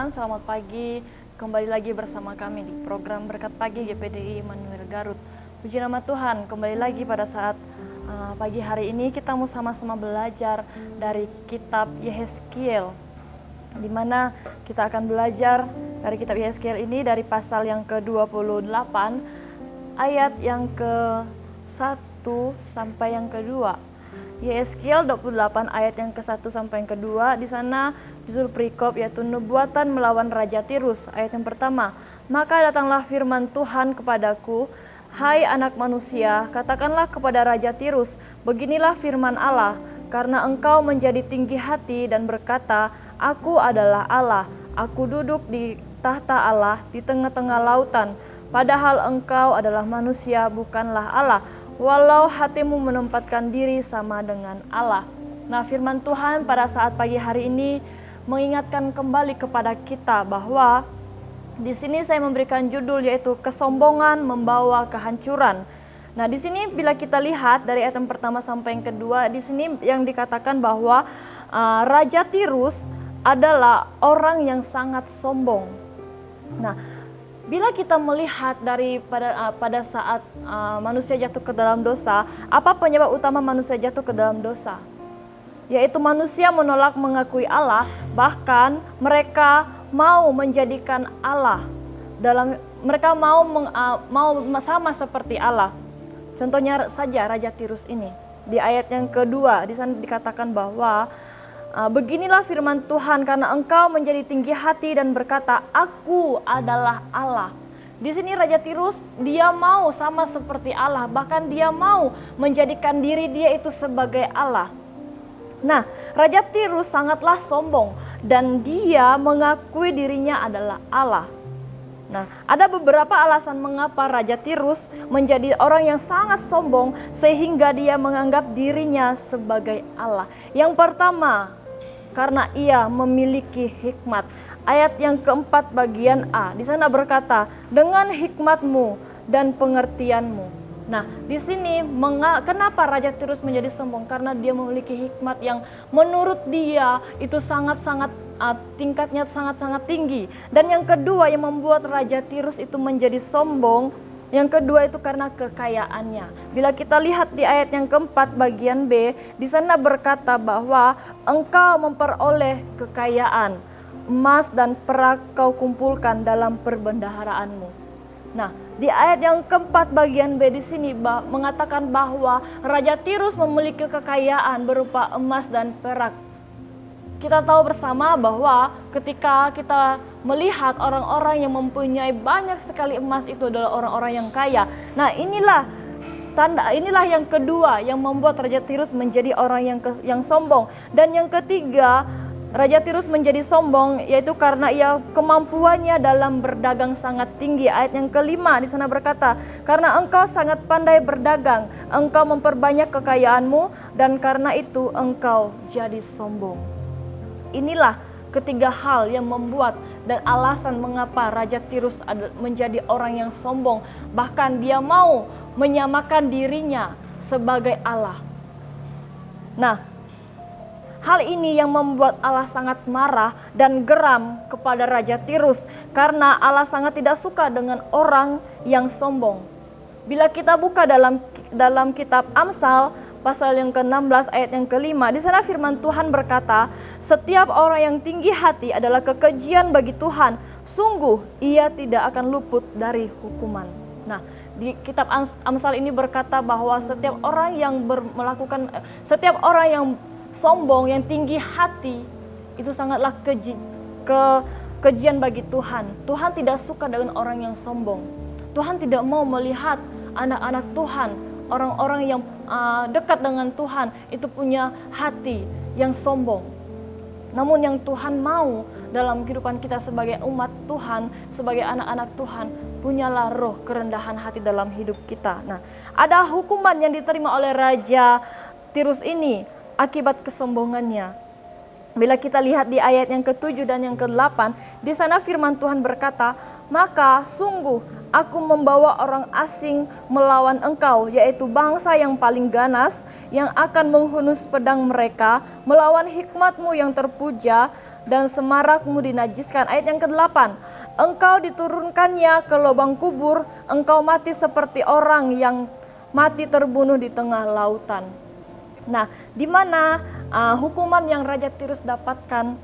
teman-teman, selamat pagi. Kembali lagi bersama kami di program Berkat Pagi GPDI Immanuel Garut. Puji nama Tuhan, kembali lagi pada saat pagi hari ini kita mau sama-sama belajar dari kitab Yehezkiel, di mana kita akan belajar dari kitab Yehezkiel ini dari pasal yang ke-28 ayat yang ke-1 sampai yang ke-2. Yehezkiel 28 ayat yang ke-1 sampai yang ke-2, di sana judul perikop yaitu nubuatan melawan Raja Tirus. Ayat yang pertama, maka datanglah firman Tuhan kepadaku, hai anak manusia, katakanlah kepada Raja Tirus, beginilah firman Allah, karena engkau menjadi tinggi hati dan berkata, aku adalah Allah, aku duduk di tahta Allah di tengah-tengah lautan, padahal engkau adalah manusia, bukanlah Allah, walau hatimu menempatkan diri sama dengan Allah. Nah, firman Tuhan pada saat pagi hari ini mengingatkan kembali kepada kita bahwa di sini saya memberikan judul yaitu kesombongan membawa kehancuran. Nah, di sini bila kita lihat dari ayat yang pertama sampai yang kedua, di sini yang dikatakan bahwa Raja Tirus adalah orang yang sangat sombong. Nah, bila kita melihat pada saat manusia jatuh ke dalam dosa, apa penyebab utama manusia jatuh ke dalam dosa? Yaitu manusia menolak mengakui Allah, bahkan mereka mau menjadikan Allah mereka mau sama seperti Allah. Contohnya saja Raja Tirus ini. Di ayat yang kedua di sana dikatakan bahwa beginilah firman Tuhan, karena engkau menjadi tinggi hati dan berkata, aku adalah Allah. Di sini Raja Tirus dia mau sama seperti Allah, bahkan dia mau menjadikan diri dia itu sebagai Allah. Nah, Raja Tirus sangatlah sombong dan dia mengakui dirinya adalah Allah. Nah, ada beberapa alasan mengapa Raja Tirus menjadi orang yang sangat sombong sehingga dia menganggap dirinya sebagai Allah. Yang pertama, karena ia memiliki hikmat. Ayat yang keempat bagian A, di sana berkata, dengan hikmatmu dan pengertianmu. Nah, di sini kenapa Raja Tirus menjadi sombong? Karena dia memiliki hikmat yang menurut dia itu tingkatnya sangat-sangat tinggi. Dan yang kedua yang membuat Raja Tirus itu menjadi sombong, yang kedua itu karena kekayaannya. Bila kita lihat di ayat yang keempat bagian B, di sana berkata bahwa engkau memperoleh kekayaan, emas dan perak kau kumpulkan dalam perbendaharaanmu. Nah, di ayat yang keempat bagian B di sini mengatakan bahwa Raja Tirus memiliki kekayaan berupa emas dan perak. Kita tahu bersama bahwa ketika kita melihat orang-orang yang mempunyai banyak sekali emas itu adalah orang-orang yang kaya. Nah, inilah yang kedua yang membuat Raja Tirus menjadi orang yang sombong. Dan yang ketiga, Raja Tirus menjadi sombong yaitu karena kemampuannya dalam berdagang sangat tinggi. Ayat yang kelima di sana berkata, karena engkau sangat pandai berdagang, engkau memperbanyak kekayaanmu dan karena itu engkau jadi sombong. Inilah ketiga hal yang membuat dan alasan mengapa Raja Tirus menjadi orang yang sombong. Bahkan dia mau menyamakan dirinya sebagai Allah. Nah, hal ini yang membuat Allah sangat marah dan geram kepada Raja Tirus karena Allah sangat tidak suka dengan orang yang sombong. Bila kita buka dalam kitab Amsal pasal yang ke-16 ayat yang ke-5, di sana firman Tuhan berkata, setiap orang yang tinggi hati adalah kekejian bagi Tuhan, sungguh ia tidak akan luput dari hukuman. Nah, di kitab Amsal ini berkata bahwa setiap orang yang sombong, yang tinggi hati, itu sangatlah kekejian bagi Tuhan. Tuhan tidak suka dengan orang yang sombong. Tuhan tidak mau melihat anak-anak Tuhan, orang-orang yang dekat dengan Tuhan itu punya hati yang sombong. Namun yang Tuhan mau dalam kehidupan kita sebagai umat Tuhan, sebagai anak-anak Tuhan, punyalah roh kerendahan hati dalam hidup kita. Nah, ada hukuman yang diterima oleh Raja Tirus ini akibat kesombongannya. Bila kita lihat di ayat yang ke-7 dan yang ke-8, di sana firman Tuhan berkata, maka sungguh aku membawa orang asing melawan engkau, yaitu bangsa yang paling ganas, yang akan menghunus pedang mereka, melawan hikmatmu yang terpuja, dan semarakmu dinajiskan. Ayat yang ke-8, engkau diturunkannya ke lubang kubur, engkau mati seperti orang yang mati terbunuh di tengah lautan. Nah, di mana hukuman yang Raja Tirus dapatkan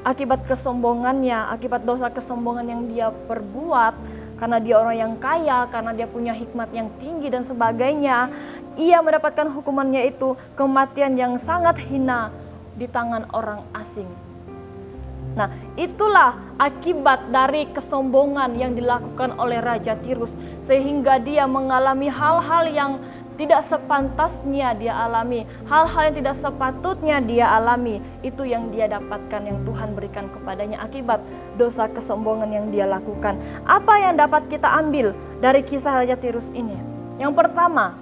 akibat kesombongannya, akibat dosa kesombongan yang dia perbuat, karena dia orang yang kaya, karena dia punya hikmat yang tinggi dan sebagainya, ia mendapatkan hukumannya itu kematian yang sangat hina di tangan orang asing. Nah, itulah akibat dari kesombongan yang dilakukan oleh Raja Tirus, sehingga dia mengalami hal-hal yang tidak sepantasnya dia alami, hal-hal yang tidak sepatutnya dia alami. Itu yang dia dapatkan, yang Tuhan berikan kepadanya akibat dosa kesombongan yang dia lakukan. Apa yang dapat kita ambil dari kisah Raja Tirus ini? Yang pertama,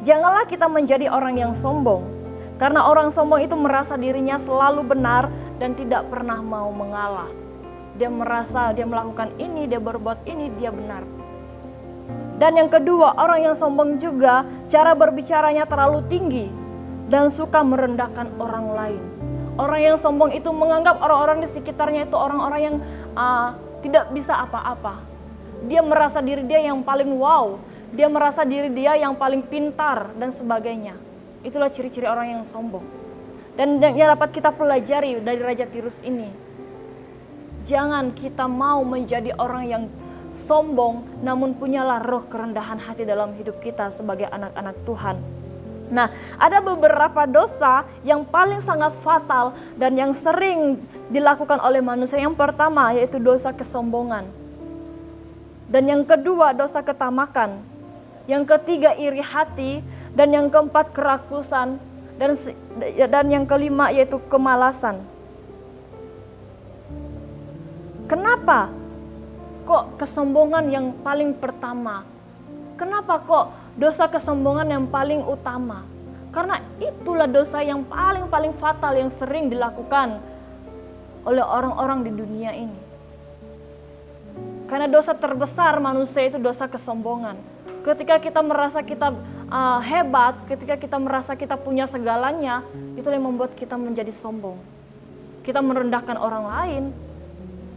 janganlah kita menjadi orang yang sombong, karena orang sombong itu merasa dirinya selalu benar dan tidak pernah mau mengalah. Dia merasa dia melakukan ini, dia berbuat ini, dia benar. Dan yang kedua, orang yang sombong juga cara berbicaranya terlalu tinggi dan suka merendahkan orang lain. Orang yang sombong itu menganggap orang-orang di sekitarnya itu orang-orang yang tidak bisa apa-apa. Dia merasa diri dia yang paling wow, dia merasa diri dia yang paling pintar dan sebagainya. Itulah ciri-ciri orang yang sombong. Dan yang dapat kita pelajari dari Raja Tirus ini, jangan kita mau menjadi orang yang sombong, namun punyalah roh kerendahan hati dalam hidup kita sebagai anak-anak Tuhan. Nah, ada beberapa dosa yang paling sangat fatal dan yang sering dilakukan oleh manusia. Yang pertama yaitu dosa kesombongan. Dan yang kedua dosa ketamakan. Yang ketiga iri hati. Dan yang keempat kerakusan. Dan yang kelima yaitu kemalasan. Kenapa kok kesombongan yang paling pertama? Kenapa kok dosa kesombongan yang paling utama? Karena itulah dosa yang paling fatal yang sering dilakukan oleh orang-orang di dunia ini. Karena dosa terbesar manusia itu dosa kesombongan. Ketika kita merasa kita hebat, ketika kita merasa kita punya segalanya, itulah yang membuat kita menjadi sombong. Kita merendahkan orang lain.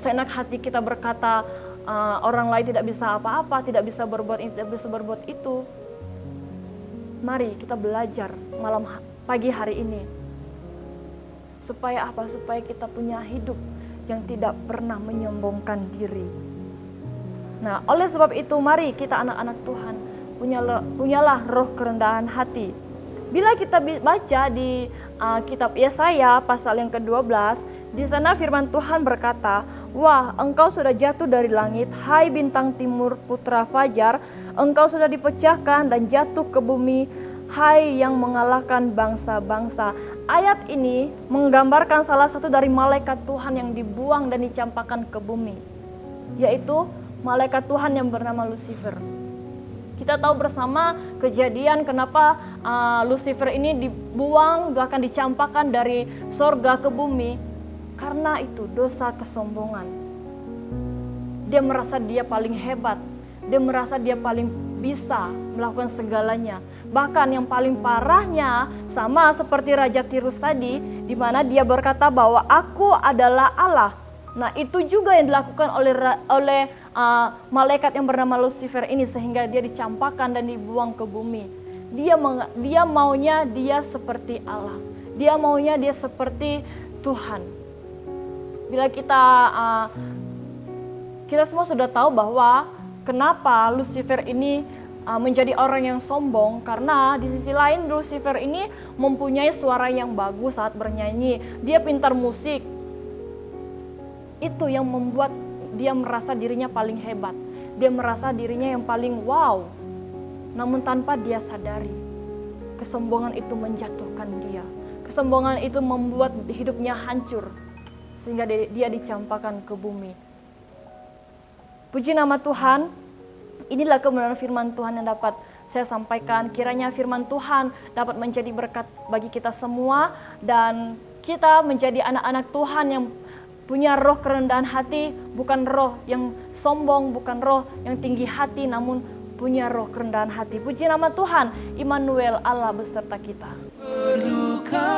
Seenak hati kita berkata orang lain tidak bisa apa-apa, tidak bisa berbuat ini, tidak bisa berbuat itu. Mari kita belajar pagi hari ini. Supaya apa? Supaya kita punya hidup yang tidak pernah menyombongkan diri. Nah, oleh sebab itu mari kita anak-anak Tuhan punyalah roh kerendahan hati. Bila kita baca di kitab Yesaya pasal yang ke-12, di sana firman Tuhan berkata, wah, engkau sudah jatuh dari langit, hai bintang timur putra fajar, engkau sudah dipecahkan dan jatuh ke bumi, hai yang mengalahkan bangsa-bangsa. Ayat ini menggambarkan salah satu dari malaikat Tuhan yang dibuang dan dicampakkan ke bumi, yaitu malaikat Tuhan yang bernama Lucifer. Kita tahu bersama kejadian kenapa Lucifer ini dibuang, bahkan dicampakkan dari sorga ke bumi. Karena itu dosa kesombongan. Dia merasa dia paling hebat. Dia merasa dia paling bisa melakukan segalanya. Bahkan yang paling parahnya sama seperti Raja Tirus tadi, di mana dia berkata bahwa aku adalah Allah. Nah, itu juga yang dilakukan oleh malaikat yang bernama Lucifer ini, sehingga dia dicampakkan dan dibuang ke bumi. Dia maunya dia seperti Allah. Dia maunya dia seperti Tuhan. Bila kita semua sudah tahu bahwa kenapa Lucifer ini menjadi orang yang sombong, karena di sisi lain Lucifer ini mempunyai suara yang bagus saat bernyanyi. Dia pintar musik. Itu yang membuat dia merasa dirinya paling hebat. Dia merasa dirinya yang paling wow. Namun tanpa dia sadari, kesombongan itu menjatuhkan dia. Kesombongan itu membuat hidupnya hancur, sehingga dia dicampakkan ke bumi. Puji nama Tuhan, inilah kebenaran firman Tuhan yang dapat saya sampaikan. Kiranya firman Tuhan dapat menjadi berkat bagi kita semua, dan kita menjadi anak-anak Tuhan yang punya roh kerendahan hati, bukan roh yang sombong, bukan roh yang tinggi hati, namun punya roh kerendahan hati. Puji nama Tuhan, Immanuel, Allah beserta kita. Berduka